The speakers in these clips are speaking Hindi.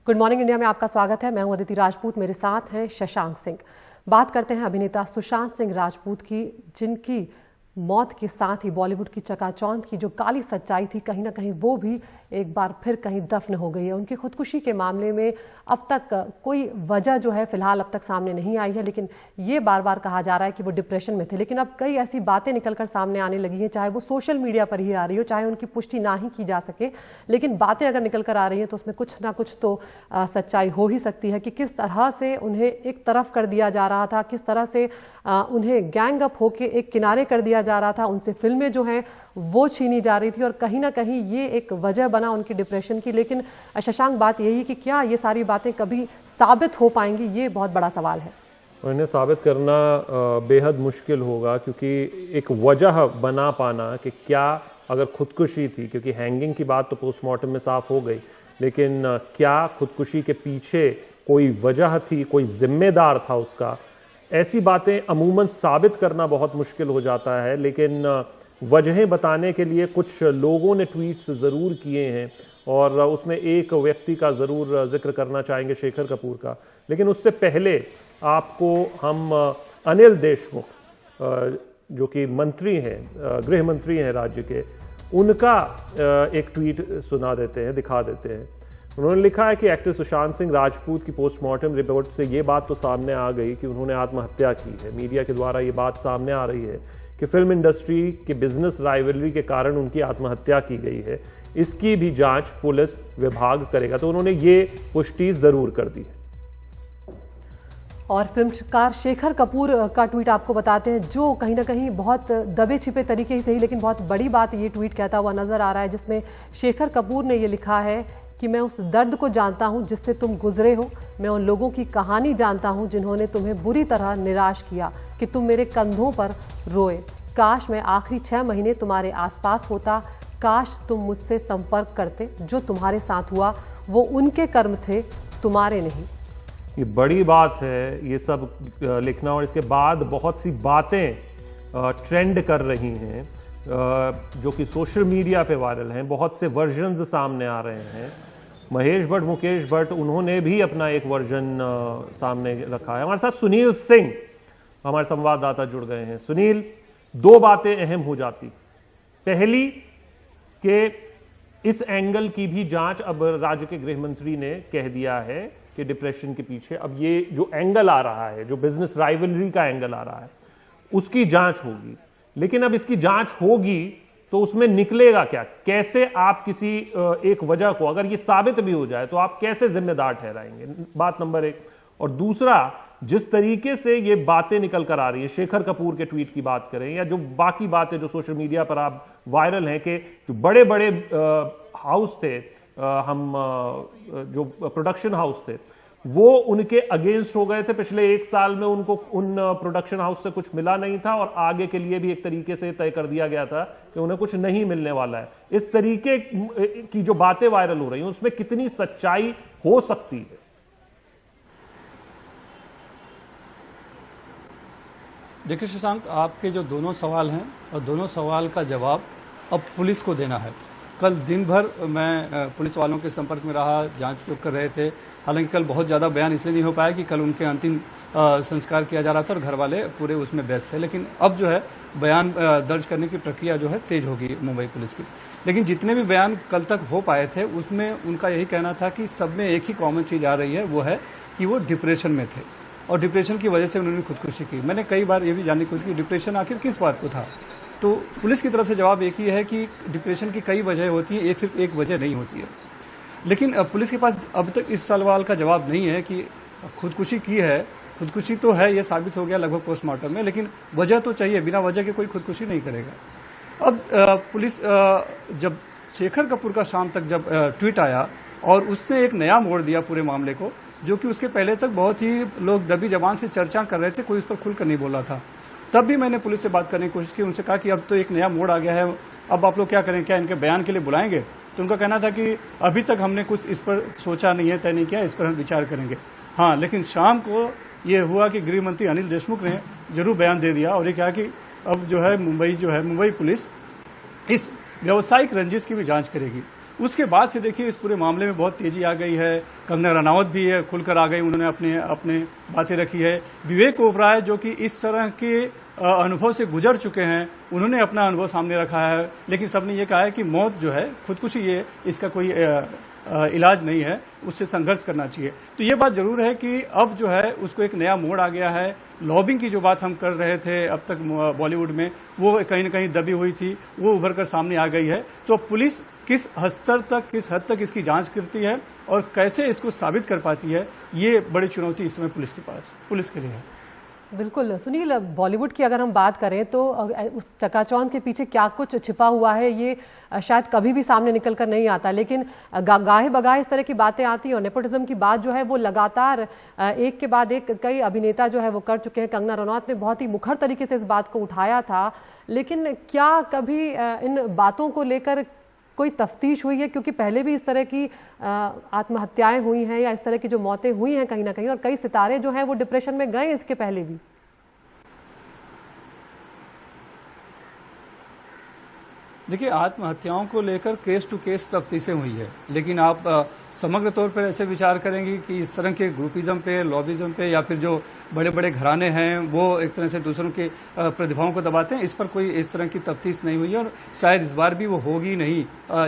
गुड मॉर्निंग इंडिया में आपका स्वागत है। मैं हूं अदिति राजपूत, मेरे साथ हैं शशांक सिंह। बात करते हैं अभिनेता सुशांत सिंह राजपूत की, जिनकी मौत के साथ ही बॉलीवुड की चकाचौंध की जो काली सच्चाई थी, कहीं ना कहीं वो भी एक बार फिर कहीं दफन हो गई है। उनकी खुदकुशी के मामले में अब तक कोई वजह जो है फिलहाल अब तक सामने नहीं आई है, लेकिन ये बार बार कहा जा रहा है कि वो डिप्रेशन में थे। लेकिन अब कई ऐसी बातें निकलकर सामने आने लगी हैं, चाहे वो सोशल मीडिया पर ही आ रही हो, चाहे उनकी पुष्टि ना ही की जा सके, लेकिन बातें अगर निकल कर आ रही हैं तो उसमें कुछ ना कुछ तो सच्चाई हो ही सकती है कि किस तरह से उन्हें एक तरफ कर दिया जा रहा था, किस तरह से उन्हें गैंग अप होके एक किनारे कर दिया जा रहा था, उनसे फिल्में जो हैं वो छीनी जा रही थी और कहीं ना कहीं ये एक वजह बना उनकी डिप्रेशन की। लेकिन शशांक, बात यही है कि क्या ये सारी बातें कभी साबित हो पाएंगी, ये बहुत बड़ा सवाल है। इन्हें साबित करना बेहद मुश्किल होगा, क्योंकि एक वजह बना पाना कि क्या अगर खुदकुशी थी, क्योंकि हैंगिंग की बात तो पोस्टमार्टम में साफ हो गई, लेकिन क्या खुदकुशी के पीछे कोई वजह थी, कोई जिम्मेदार था उसका, ऐसी बातें अमूमन साबित करना बहुत मुश्किल हो जाता है। लेकिन वजहें बताने के लिए कुछ लोगों ने ट्वीट्स ज़रूर किए हैं और उसमें एक व्यक्ति का ज़रूर जिक्र करना चाहेंगे, शेखर कपूर का। लेकिन उससे पहले आपको हम अनिल देशमुख, जो कि मंत्री हैं, गृह मंत्री हैं राज्य के, उनका एक ट्वीट सुना देते हैं, दिखा देते हैं। उन्होंने लिखा है कि एक्टर सुशांत सिंह राजपूत की पोस्टमार्टम रिपोर्ट से ये बात तो सामने आ गई कि उन्होंने आत्महत्या की है। मीडिया के द्वारा ये बात सामने आ रही है कि फिल्म इंडस्ट्री के बिजनेस राइवलरी के कारण उनकी आत्महत्या की गई है। इसकी भी जांच पुलिस विभाग करेगा। तो उन्होंने ये पुष्टि जरूर कर दी है। और फिल्मकार शेखर कपूर का ट्वीट आपको बताते हैं, जो कहीं ना कहीं बहुत दबे छिपे तरीके ही सही, लेकिन बहुत बड़ी बात ये ट्वीट कहता हुआ नजर आ रहा है, जिसमें शेखर कपूर ने ये लिखा है कि मैं उस दर्द को जानता हूं जिससे तुम गुजरे हो। मैं उन लोगों की कहानी जानता हूं जिन्होंने तुम्हें बुरी तरह निराश किया कि तुम मेरे कंधों पर रोए। काश मैं आखिरी 6 महीने तुम्हारे आसपास होता, काश तुम मुझसे संपर्क करते। जो तुम्हारे साथ हुआ वो उनके कर्म थे, तुम्हारे नहीं। ये बड़ी बात है ये सब लिखना, और इसके बाद बहुत सी बातें ट्रेंड कर रही हैं जो कि सोशल मीडिया पे वायरल हैं। बहुत से वर्जन्स सामने आ रहे हैं। महेश भट्ट, मुकेश भट्ट, उन्होंने भी अपना एक वर्जन सामने रखा है। हमारे साथ सुनील सिंह, हमारे संवाददाता, जुड़ गए हैं। सुनील, 2 बातें अहम हो जाती। पहली कि इस एंगल की भी जांच अब राज्य के गृह मंत्री ने कह दिया है कि डिप्रेशन के पीछे अब ये जो एंगल आ रहा है, जो बिजनेस राइवलरी का एंगल आ रहा है, उसकी जांच होगी। लेकिन अब इसकी जांच होगी तो उसमें निकलेगा क्या? कैसे आप किसी एक वजह को, अगर ये साबित भी हो जाए, तो आप कैसे जिम्मेदार ठहराएंगे? बात नंबर 1। और दूसरा, जिस तरीके से ये बातें निकल कर आ रही है, शेखर कपूर के ट्वीट की बात करें या जो बाकी बातें जो सोशल मीडिया पर आप वायरल हैं, कि जो बड़े बड़े हाउस थे, जो प्रोडक्शन हाउस थे, वो उनके अगेंस्ट हो गए थे। पिछले 1 साल में उनको उन प्रोडक्शन हाउस से कुछ मिला नहीं था और आगे के लिए भी एक तरीके से तय कर दिया गया था कि उन्हें कुछ नहीं मिलने वाला है। इस तरीके की जो बातें वायरल हो रही हैं, उसमें कितनी सच्चाई हो सकती है? देखिए शशांक, आपके जो दोनों सवाल हैं और दोनों सवाल का जवाब अब पुलिस को देना है। कल दिन भर मैं पुलिस वालों के संपर्क में रहा, जांच जो कर रहे थे। हालांकि कल बहुत ज़्यादा बयान इसलिए नहीं हो पाया कि कल उनके अंतिम संस्कार किया जा रहा था और घर वाले पूरे उसमें व्यस्त थे। लेकिन अब जो है बयान दर्ज करने की प्रक्रिया जो है तेज होगी मुंबई पुलिस की। लेकिन जितने भी बयान कल तक हो पाए थे, उसमें उनका यही कहना था कि सब में एक ही कॉमन चीज़ आ रही है, वो है कि वो डिप्रेशन में थे और डिप्रेशन की वजह से उन्होंने खुदकुशी की। मैंने कई बार ये भी जानने की कोशिश की डिप्रेशन आखिर किस बात को था, तो पुलिस की तरफ से जवाब एक ही है कि डिप्रेशन की कई वजह होती हैं, सिर्फ एक वजह नहीं होती है। लेकिन पुलिस के पास अब तक इस सवाल का जवाब नहीं है कि खुदकुशी की है। खुदकुशी तो है, ये साबित हो गया लगभग पोस्टमार्टम में, लेकिन वजह तो चाहिए। बिना वजह के कोई खुदकुशी नहीं करेगा। अब पुलिस जब शेखर कपूर का शाम तक जब ट्वीट आया और उससे एक नया मोड़ दिया पूरे मामले को, जो कि उसके पहले तक बहुत ही लोग दबी जबान से चर्चा कर रहे थे, कोई उस पर खुलकर नहीं बोल रहा था। तब भी मैंने पुलिस से बात करने की कोशिश की, उनसे कहा कि अब तो एक नया मोड़ आ गया है, अब आप लोग क्या करें, क्या इनके बयान के लिए बुलाएंगे? तो उनका कहना था कि अभी तक हमने कुछ इस पर सोचा नहीं है, तय नहीं किया, इस पर हम विचार करेंगे। हाँ, लेकिन शाम को ये हुआ कि गृह मंत्री अनिल देशमुख ने जरूर बयान दे दिया और ये कहा कि अब जो है मुंबई पुलिस इस व्यावसायिक रंजिश की भी जांच करेगी। उसके बाद से देखिए इस पूरे मामले में बहुत तेजी आ गई है। कंगना रनावत भी है, खुलकर आ गई, उन्होंने अपने बातें रखी है। विवेक ओबराय जो कि इस तरह के अनुभव से गुजर चुके हैं, उन्होंने अपना अनुभव सामने रखा है, लेकिन सबने ये कहा है कि मौत जो है, खुदकुशी, ये इसका कोई इलाज नहीं है, उससे संघर्ष करना चाहिए। तो ये बात जरूर है कि अब जो है उसको एक नया मोड़ आ गया है। लॉबिंग की जो बात हम कर रहे थे अब तक बॉलीवुड में, वो कहीं न कहीं दबी हुई थी, वो उभर कर सामने आ गई है। तो पुलिस किस हद तक इसकी जांच करती है और कैसे इसको साबित कर पाती है, ये बड़ी चुनौती इस समय पुलिस के लिए है। बिल्कुल सुनील, बॉलीवुड की अगर हम बात करें तो उस चकाचौंध के पीछे क्या कुछ छिपा हुआ है ये शायद कभी भी सामने निकल कर नहीं आता, लेकिन गाहे बगाहे इस तरह की बातें आती हैं और नेपोटिज्म की बात जो है वो लगातार एक के बाद एक कई अभिनेता जो है वो कर चुके हैं। कंगना रनौत ने बहुत ही मुखर तरीके से इस बात को उठाया था, लेकिन क्या कभी इन बातों को लेकर कोई तफ्तीश हुई है? क्योंकि पहले भी इस तरह की आत्महत्याएं हुई हैं या इस तरह की जो मौतें हुई हैं कहीं ना कहीं, और कई सितारे जो हैं वो डिप्रेशन में गए इसके पहले भी। देखिए, आत्महत्याओं को लेकर केस टू केस तफ्तीशें हुई है, लेकिन आप समग्र तौर पर ऐसे विचार करेंगे कि इस तरह के ग्रुपिज्म पे, लॉबिज्म पे, या फिर जो बड़े बड़े घराने हैं वो एक तरह से दूसरों की प्रतिभाओं को दबाते हैं, इस पर कोई इस तरह की तफ्तीश नहीं हुई है और शायद इस बार भी वो होगी नहीं।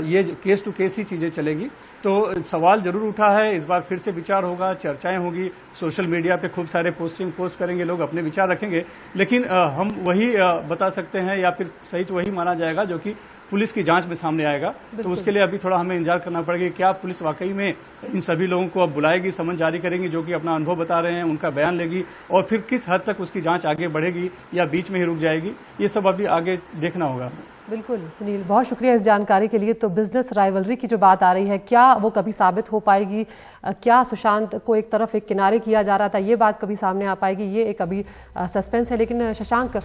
ये केस टू केस ही चीजें चलेगी। तो सवाल जरूर उठा है, इस बार फिर से विचार होगा, चर्चाएं होगी, सोशल मीडिया पे खूब सारे पोस्ट करेंगे लोग, अपने विचार रखेंगे, लेकिन हम वही बता सकते हैं या फिर सही वही माना जाएगा जो कि पुलिस की जांच में सामने आएगा। तो उसके लिए अभी थोड़ा हमें इंतजार करना पड़ेगा। क्या पुलिस वाकई में इन सभी लोगों को अब बुलाएगी, समन जारी करेंगी जो कि अपना अनुभव बता रहे हैं, उनका बयान लेगी, और फिर किस हद तक उसकी जांच आगे बढ़ेगी या बीच में ही रुक जाएगी, ये सब अभी आगे देखना होगा। बिल्कुल सुनील, बहुत शुक्रिया इस जानकारी के लिए। तो बिजनेस राइवलरी की जो बात आ रही है, क्या वो कभी साबित हो पाएगी? क्या सुशांत को एक तरफ एक किनारे किया जा रहा था, ये बात कभी सामने आ पाएगी? ये एक अभी सस्पेंस है। लेकिन शशांक,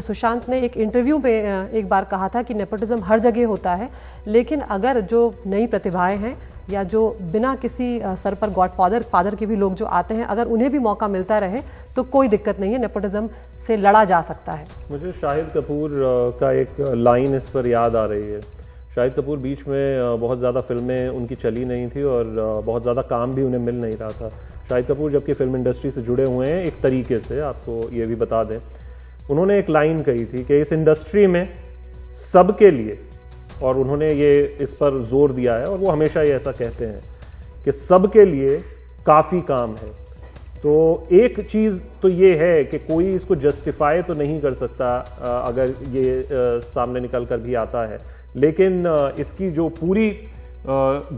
सुशांत ने एक इंटरव्यू पे एक बार कहा था कि नेपोटिज्म हर जगह होता है, लेकिन अगर जो नई प्रतिभाएं हैं या जो बिना किसी सर पर गॉडफादर के भी लोग जो आते हैं, अगर उन्हें भी मौका मिलता रहे तो कोई दिक्कत नहीं है, नेपोटिज्म से लड़ा जा सकता है। मुझे शाहिद कपूर का एक लाइन इस पर याद आ रही है। शाहिद कपूर बीच में बहुत ज़्यादा फिल्में उनकी चली नहीं थी और बहुत ज़्यादा काम भी उन्हें मिल नहीं रहा था। शाहिद कपूर जबकि फिल्म इंडस्ट्री से जुड़े हुए हैं एक तरीके से, आपको ये भी बता दें, उन्होंने एक लाइन कही थी कि इस इंडस्ट्री में सबके लिए, और उन्होंने ये इस पर जोर दिया है और वो हमेशा ये ऐसा कहते हैं कि सबके लिए काफ़ी काम है। तो एक चीज़ तो ये है कि कोई इसको जस्टिफाई तो नहीं कर सकता अगर ये सामने निकल कर भी आता है, लेकिन इसकी जो पूरी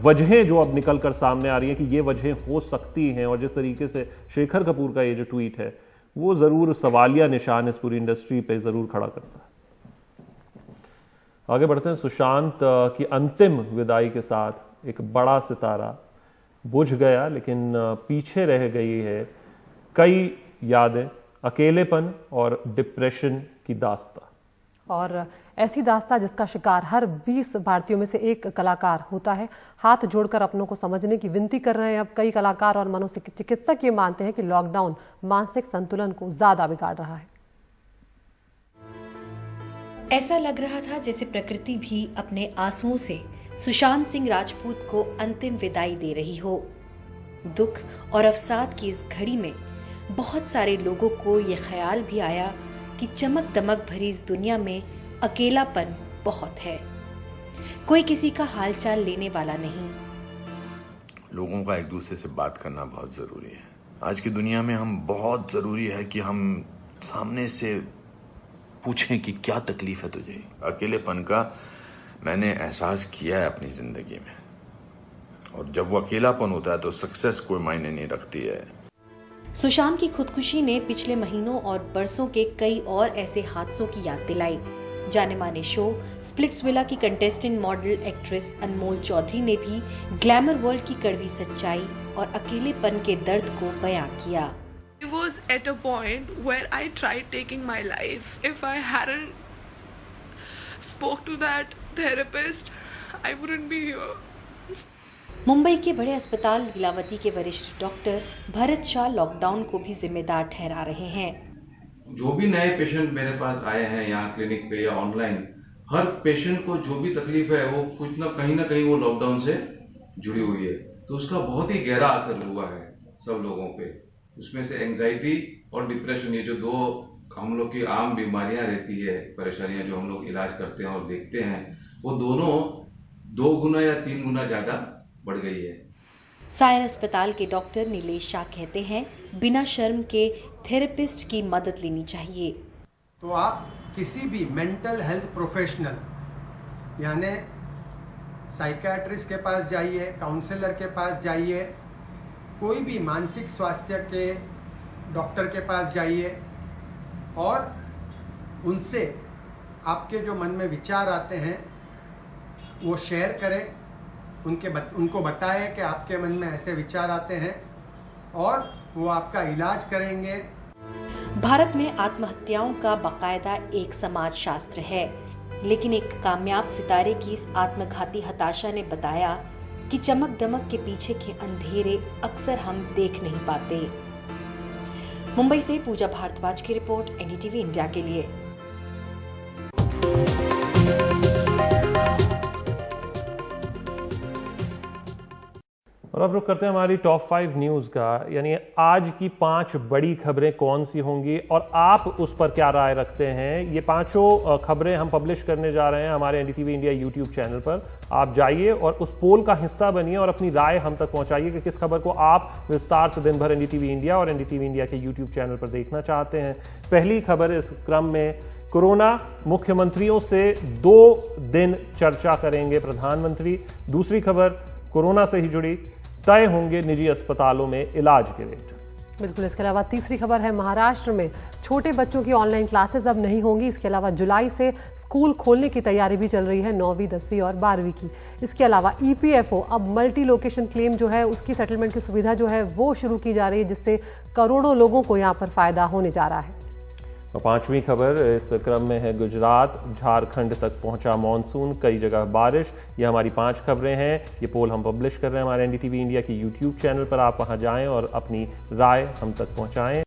वजहें जो अब निकल कर सामने आ रही हैं कि ये वजहें हो सकती हैं, और जिस तरीके से शेखर कपूर का ये जो ट्वीट है वो ज़रूर सवालिया निशान इस पूरी इंडस्ट्री पे ज़रूर खड़ा करता है। आगे बढ़ते हैं। सुशांत की अंतिम विदाई के साथ एक बड़ा सितारा बुझ गया, लेकिन पीछे रह गई है कई यादें, अकेलेपन और डिप्रेशन की दास्तां। और ऐसी दास्तां जिसका शिकार हर 20 भारतीयों में से एक कलाकार होता है। हाथ जोड़कर अपनों को समझने की विनती कर रहे हैं अब कई कलाकार और मनोचिकित्सक ये मानते हैं कि लॉकडाउन मानसिक संतुलन को ज्यादा बिगाड़ रहा है। ऐसा लग रहा था जैसे प्रकृति भी अपने आंसुओं से सुशांत सिंह राजपूत को अंतिम विदाई दे रही हो। दुख और अवसाद की इस घड़ी में बहुत सारे लोगों को ये ख्याल भी आया कि चमक दमक भरी इस दुनिया में अकेलापन बहुत है, कोई किसी का हालचाल लेने वाला नहीं। लोगों का एक दूसरे से बात करना बहुत जरूरी है। आज की दुनिया में हम बहुत जरूरी है कि हम सामने से पूछें कि क्या तकलीफ है तुझे। अकेलेपन का मैंने एहसास किया है अपनी जिंदगी में, और जब वो अकेलापन होता है तो सक्सेस कोई मायने नहीं रखती है। सुशांत की खुदकुशी ने पिछले महीनों और बरसों के कई और ऐसे हादसों की याद दिलाई। जाने माने शो स्प्लिट्सविला की कंटेस्टेंट मॉडल एक्ट्रेस अनमोल चौधरी ने भी ग्लैमर वर्ल्ड की कड़वी सच्चाई और अकेलेपन के दर्द को बयां किया। I was at a point where I tried taking my life. If I hadn't spoke to that therapist, I wouldn't be here. Mumbai के बड़े अस्पताल लीलावती के वरिष्ठ डॉक्टर भरत शाह लॉकडाउन को भी जिम्मेदार ठहरा रहे हैं। जो भी नए पेशेंट मेरे पास आए हैं यहाँ क्लिनिक पे या ऑनलाइन, हर पेशेंट को जो भी तकलीफ है वो कुछ ना कहीं वो लॉकडाउन से जुड़ी हुई है, तो उसका बहुत ही गहरा असर हुआ है सब लोगों पे। उसमें से एंजाइटी और डिप्रेशन, ये जो दो हम लोग की आम बीमारियां रहती है, परेशानियां जो हम लोग इलाज करते हैं और देखते हैं, वो दोनों 2 गुना या 3 गुना ज्यादा बढ़ गई है। सायन अस्पताल के डॉक्टर नीलेश शाह कहते हैं, बिना शर्म के थेरेपिस्ट की मदद लेनी चाहिए। तो आप किसी भी मेंटल हेल्थ प्रोफेशनल यानी साइकियाट्रिस्ट के पास जाइए, काउंसलर के पास जाइए, कोई भी मानसिक स्वास्थ्य के डॉक्टर के पास जाइए और उनसे आपके जो मन में विचार आते हैं वो शेयर करें, उनको बताएं कि आपके मन में ऐसे विचार आते हैं और वो आपका इलाज करेंगे। भारत में आत्महत्याओं का बाकायदा एक समाज शास्त्र है, लेकिन एक कामयाब सितारे की इस आत्मघाती हताशा ने बताया कि चमक दमक के पीछे के अंधेरे अक्सर हम देख नहीं पाते। मुंबई से पूजा भारद्वाज की रिपोर्ट, एनडीटीवी इंडिया के लिए। और अब रुक करते हैं हमारी टॉप 5 न्यूज़ का, यानी आज की 5 बड़ी खबरें कौन सी होंगी और आप उस पर क्या राय रखते हैं। ये 5 खबरें हम पब्लिश करने जा रहे हैं हमारे एनडीटीवी इंडिया यूट्यूब चैनल पर। आप जाइए और उस पोल का हिस्सा बनिए और अपनी राय हम तक पहुंचाइए कि किस खबर को आप विस्तार से दिन भर एनडीटीवी इंडिया और एनडीटीवी इंडिया के यूट्यूब चैनल पर देखना चाहते हैं। पहली खबर इस क्रम में, कोरोना, मुख्यमंत्रियों से 2 दिन चर्चा करेंगे प्रधानमंत्री। दूसरी खबर, कोरोना से ही जुड़ी, तय होंगे निजी अस्पतालों में इलाज के रेट। बिल्कुल। इसके अलावा तीसरी खबर है, महाराष्ट्र में छोटे बच्चों की ऑनलाइन क्लासेस अब नहीं होंगी। इसके अलावा जुलाई से स्कूल खोलने की तैयारी भी चल रही है 9वीं, 10वीं और 12वीं की। इसके अलावा ईपीएफओ, अब मल्टी लोकेशन क्लेम जो है उसकी सेटलमेंट की सुविधा जो है वो शुरू की जा रही है, जिससे करोड़ों लोगों को यहाँ पर फायदा होने जा रहा है। और 5वीं खबर इस क्रम में है, गुजरात, झारखंड तक पहुंचा मानसून, कई जगह बारिश। ये हमारी 5 खबरें हैं। ये पोल हम पब्लिश कर रहे हैं हमारे एनडीटीवी इंडिया की यूट्यूब चैनल पर। आप वहां जाएं और अपनी राय हम तक पहुंचाएं।